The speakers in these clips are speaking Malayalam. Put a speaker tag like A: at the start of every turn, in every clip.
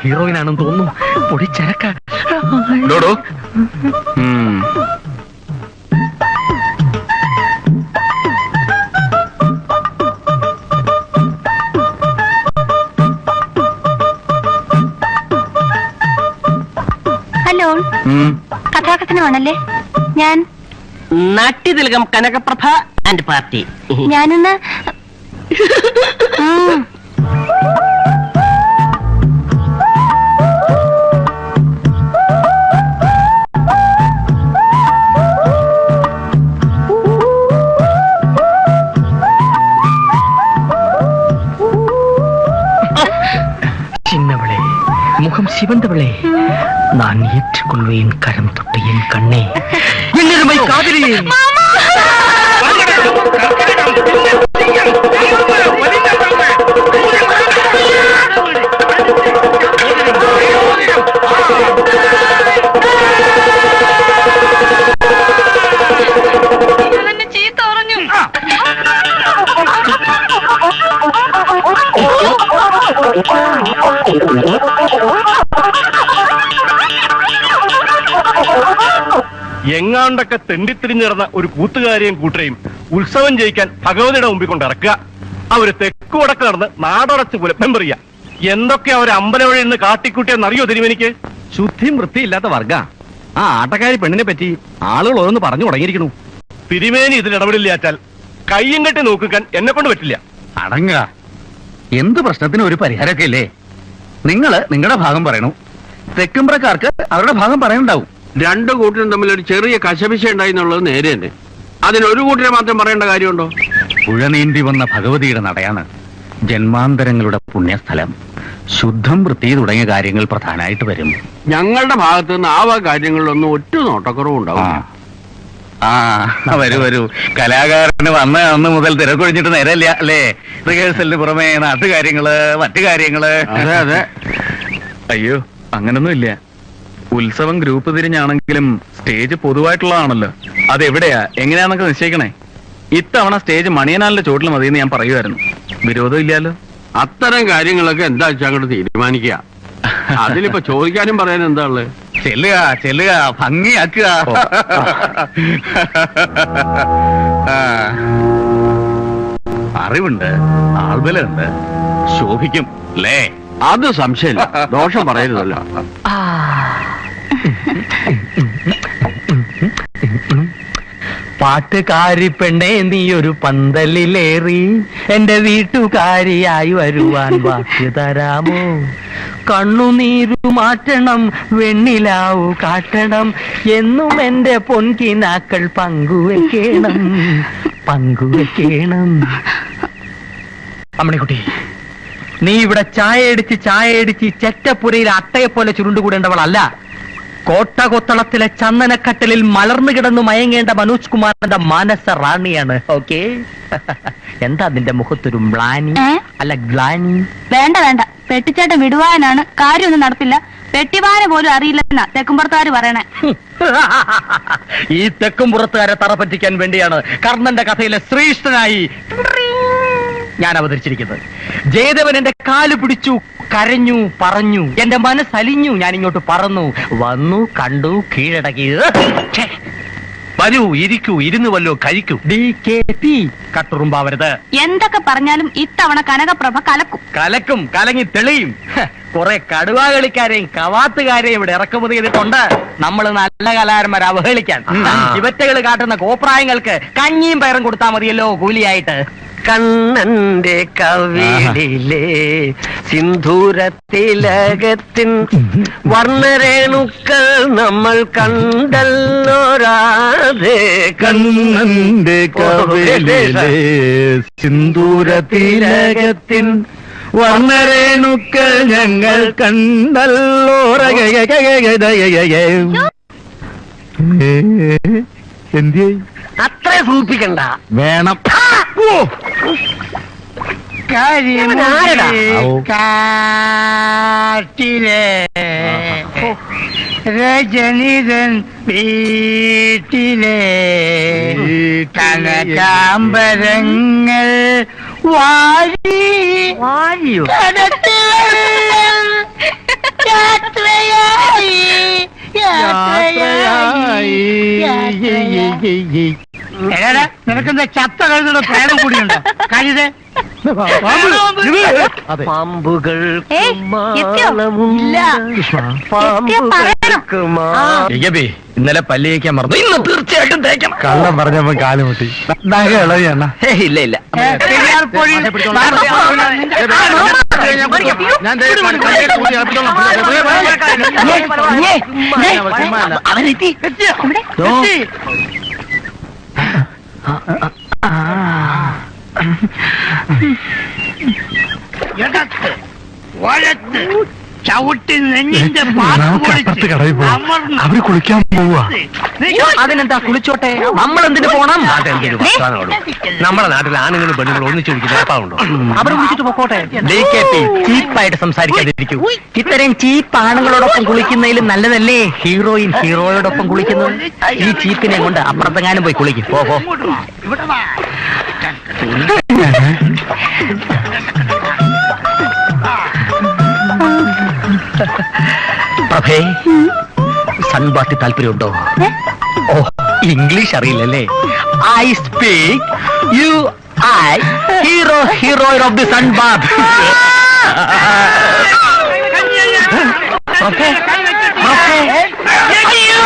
A: ഹീറോയിൻ ആണെന്ന് തോന്നുന്നു. പൊടിച്ചരക്ക.
B: ഹലോ, കഥാകഥനമാണല്ലേ? ഞാൻ
C: നാട്യതിലകം കനകപ്രഭ ആൻഡ് പാർട്ടി.
B: ഞാനിന്ന്
A: சின்னவளே, முகம் சிவந்தவளே, நான் ஏற்றுக்கொள்வேன் கரம் தொட்டு என் கண்ணே. என்னருமை காதலியே.
D: എങ്ങാണ്ടൊക്കെ തെണ്ടിത്തിരിഞ്ഞു നടന്ന ഒരു കൂത്തുകാരെയും കൂട്ടരെയും ഉത്സവം ജയിക്കാൻ ഭഗവതിയുടെ മുമ്പിൽ കൊണ്ട് ഇറക്കുക. അവര് തെക്കു വടക്ക് നടന്ന് നാടടച്ച് പുലപ്പം പറയാ. എന്തൊക്കെ അവർ അമ്പലം വഴി നിന്ന് കാട്ടിക്കൂട്ടിയെന്നറിയോ തിരുമേനിക്ക്?
E: ശുദ്ധിയും വൃത്തിയില്ലാത്ത വർഗ. ആ ആട്ടക്കാരി പെണ്ണിനെ പറ്റി ആളുകൾ ഓരോന്ന് പറഞ്ഞു തുടങ്ങിയിരിക്കണു.
D: തിരുമേനി ഇതിൽ ഇടപെടില്ലാച്ചാൽ കയ്യും കെട്ടി നോക്കാൻ എന്നെ കൊണ്ട് പറ്റില്ല.
E: അടങ്ങ. എന്ത് പ്രശ്നത്തിനും ഒരു പരിഹാരമൊക്കെ ഇല്ലേ? നിങ്ങളുടെ ഭാഗം പറയണു, തെക്കുംപ്രക്കാർക്ക് അവരുടെ ഭാഗം പറയാനുണ്ടാവും.
F: രണ്ടു കൂട്ടരും തമ്മിൽ ഒരു ചെറിയ കശപിശ ഉണ്ടായി എന്നുള്ളത് നേരെ തന്നെ. അതിനൊരു കൂട്ടരെ മാത്രം പറയേണ്ട കാര്യമുണ്ടോ?
E: പുഴ നീന്തി വന്ന ഭഗവതിയുടെ നടയാണ് ജന്മാന്തരങ്ങളുടെ പുണ്യസ്ഥലം. ശുദ്ധം വൃത്തി തുടങ്ങിയ കാര്യങ്ങൾ പ്രധാനമായിട്ട് വരും.
F: ഞങ്ങളുടെ ഭാഗത്ത് നിന്ന് ആ കാര്യങ്ങളിലൊന്നും ഒറ്റ നോട്ടക്കുറവുണ്ടാവും.
E: വരൂ. കലാകാരന് വന്ന അന്ന് മുതൽ തിരക്കൊഴിഞ്ഞിട്ട് നേരല്ല അല്ലേ? റിഹേഴ്സലിന് പുറമെ നാട്ടുകാര്യങ്ങള്, മറ്റു കാര്യങ്ങള്.
F: അതെ.
E: അയ്യോ, അങ്ങനൊന്നും ഇല്ല. ഉത്സവം ഗ്രൂപ്പ് തിരിഞ്ഞാണെങ്കിലും സ്റ്റേജ് പൊതുവായിട്ടുള്ളതാണല്ലോ. അതെവിടെയാ എങ്ങനെയാന്നൊക്കെ നിശ്ചയിക്കണേ. ഇത്തവണ സ്റ്റേജ് മണിയനാലിന്റെ ചോട്ടിൽ മതിയെന്ന് ഞാൻ പറയുമായിരുന്നു. വിരോധം ഇല്ലല്ലോ.
F: അത്തരം കാര്യങ്ങളൊക്കെ എന്താ വെച്ചാൽ അങ്ങോട്ട് തീരുമാനിക്കുക. അതിലിപ്പോ ചോദിക്കാനും പറയാനും എന്താ ഉള്ളത്?
E: ചെല്ലുക, ഭംഗിയാക്കുക. അറിവുണ്ട്, ആൾബലുണ്ട്, ശോഭിക്കും അല്ലേ?
F: അത് സംശയമില്ല. ദോഷം പറയരുതല്ലോ.
A: പാട്ടുകാരി പെണ്ണേ, നീ ഒരു പന്തലിലേറി എന്റെ വീട്ടുകാരിയായി വരുവാൻ വാക്ക് തരാമോ? കണ്ണുനീരു മാറ്റണം, വെണ്ണിലാവു കാട്ടണം, എന്നും എന്റെ പൊൻകിനാക്കൾ പങ്കുവെക്കണം. അമ്മണിക്കുട്ടി, നീ ഇവിടെ ചായയടിച്ച് ചെറ്റപ്പുരയിൽ അട്ടയെപ്പോലെ ചുരുണ്ടുകൂടേണ്ടവളല്ല. കോട്ടകൊത്തളത്തിലെ ചന്ദനക്കട്ടലിൽ മലർന്നു കിടന്നു മയങ്ങേണ്ട മനോജ് കുമാറിന്റെ മാനസ റാണിയാണ്. ഓക്കെ? എന്താ നിന്റെ മുഖത്തൊരു മ്ലാനി? അല്ല, ഗ്ലാനി?
B: വേണ്ട, പെട്ടിച്ചേട്ടൻ വിടുവാനാണ്. കാര്യമൊന്നും നടപ്പില്ല. പെട്ടിവാര പോലും അറിയില്ലെന്നാ തെക്കുംപുറത്തുകാര് പറയണേ.
A: ഈ തെക്കുംപുറത്തുകാരെ തറ പറ്റിക്കാൻ വേണ്ടിയാണ് കർണന്റെ കഥയിലെ ശ്രീഷ്ഠനായി ഞാൻ അവതരിച്ചിരിക്കുന്നത്. ജയദേവൻ എന്റെ കാല് പിടിച്ചു, കരഞ്ഞു, പറഞ്ഞു, എന്റെ മനസ്സലിഞ്ഞു. ഞാൻ ഇങ്ങോട്ട് പറന്നു വന്നു, കണ്ടു, കീഴടക്കി.
E: വരൂ, ഇരിക്കൂ, ഇരുന്ന് വല്ലോ കഴിക്കൂ.
A: DKP കട്ടുറുമ്പാവരുത്.
B: എന്തൊക്കെ പറഞ്ഞാലും ഇത്തവണ കനകപ്രഭ കലക്കും,
A: കലങ്ങി തെളിയും. കുറെ കടുവാ കളിക്കാരെയും കവാത്തുകാരെയും ഇവിടെ ഇറക്കുമതി ചെയ്തിട്ടുണ്ട്. നമ്മൾ നല്ല കലാകാരന്മാരെ അവഹേളിക്കാൻ. ഇവറ്റകൾ കാട്ടുന്ന കോപ്രായങ്ങൾക്ക് കഞ്ഞിയും പയറും കൊടുത്താൽ മതിയല്ലോ കൂലിയായിട്ട്.
C: കണ്ണന്റെ കവിളിലെ സിന്ധൂരത്തിലകത്തിൻ വർണ്ണരേണുക്കൾ നമ്മൾ കണ്ടല്ലോ രാധേ.
E: കണ്ണന്റെ കവിളിലെ സിന്ധൂരത്തിലകത്തിൻ വർണ്ണരേണുക്കൾ ഞങ്ങൾ കണ്ടല്ലോ. എന്ത്
C: അത്ര സൂപ്പിക്കണ്ട.
E: വേണം.
A: കാട്ടിലെ രജനിതൻ വീട്ടിലെ കനകാംബരങ്ങൾ വാരി നിനക്കെന്താ ചത്ത കഴുതുന്ന പ്രേതം കൂടിയുണ്ടോ കഴുതേ
C: പാമ്പുകൾ
B: ഏയ്, എത്തിയോ? ഇല്ല. എത്തിയോ പറയണം.
A: ഇന്നലെ പല്ലിയേക്കാൻ മറന്നു ഇന്ന് തീർച്ചയായിട്ടും തേക്കണം.
G: കള്ളം പറഞ്ഞപ്പോ കാലുമുട്ടി ഇളവിയണ്ണ
C: ഇല്ല ഇല്ല
B: അവനെത്തി. ഇവിടെ.
A: ചവിട്ടി നെഞ്ഞിന്റെ
G: അപ്പുറത്ത് കടയിൽ പോവാം അവര് കുളിക്കാൻ പോവാ.
A: അതിനെന്താ കുളിച്ചോട്ടെ, നമ്മൾ എന്തിനു പോണം?
C: നമ്മുടെ നാട്ടിൽ ആണുങ്ങളും പെണ്ണുങ്ങളും ഒന്നിച്ചു കുടിക്കുന്ന
A: അവർ വിളിച്ചിട്ട് പൊക്കോട്ടെ. ചീപ്പായിട്ട് സംസാരിക്കാതിരിക്കൂ. ഇത്രയും ചീപ്പ് ആണുങ്ങളോടൊപ്പം കുളിക്കുന്നതിലും നല്ലതല്ലേ ഹീറോയിൻ ഹീറോയോടൊപ്പം കുളിക്കുന്നത്? ഈ ചീപ്പിനെ കൊണ്ട് അപ്പുറത്തെങ്ങാനും പോയി കുളിക്കും. പോ. പ്രഭേ, സൺബാത്തി താല്പര്യമുണ്ടോ? ഓ, ഇംഗ്ലീഷ് അറിയില്ലല്ലേ? I speak you I hero of the sunbath. പ്രഭേ, അയ്യോ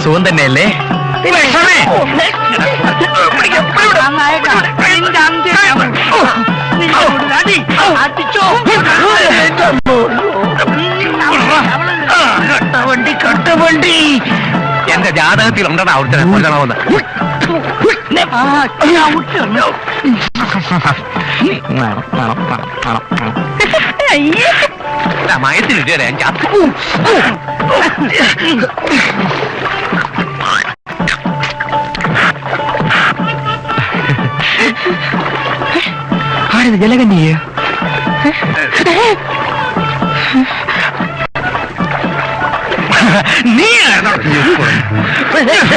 A: സുഖം തന്നെയല്ലേ? കട്ടവണ്ടി എന്റെ ജാതകത്തിൽ ഉണ്ടടാ അവിടുത്തെ മയത്തിലിട്ടേ ആരത് ജലകന്യയോ? നീ
B: ഭഗവതി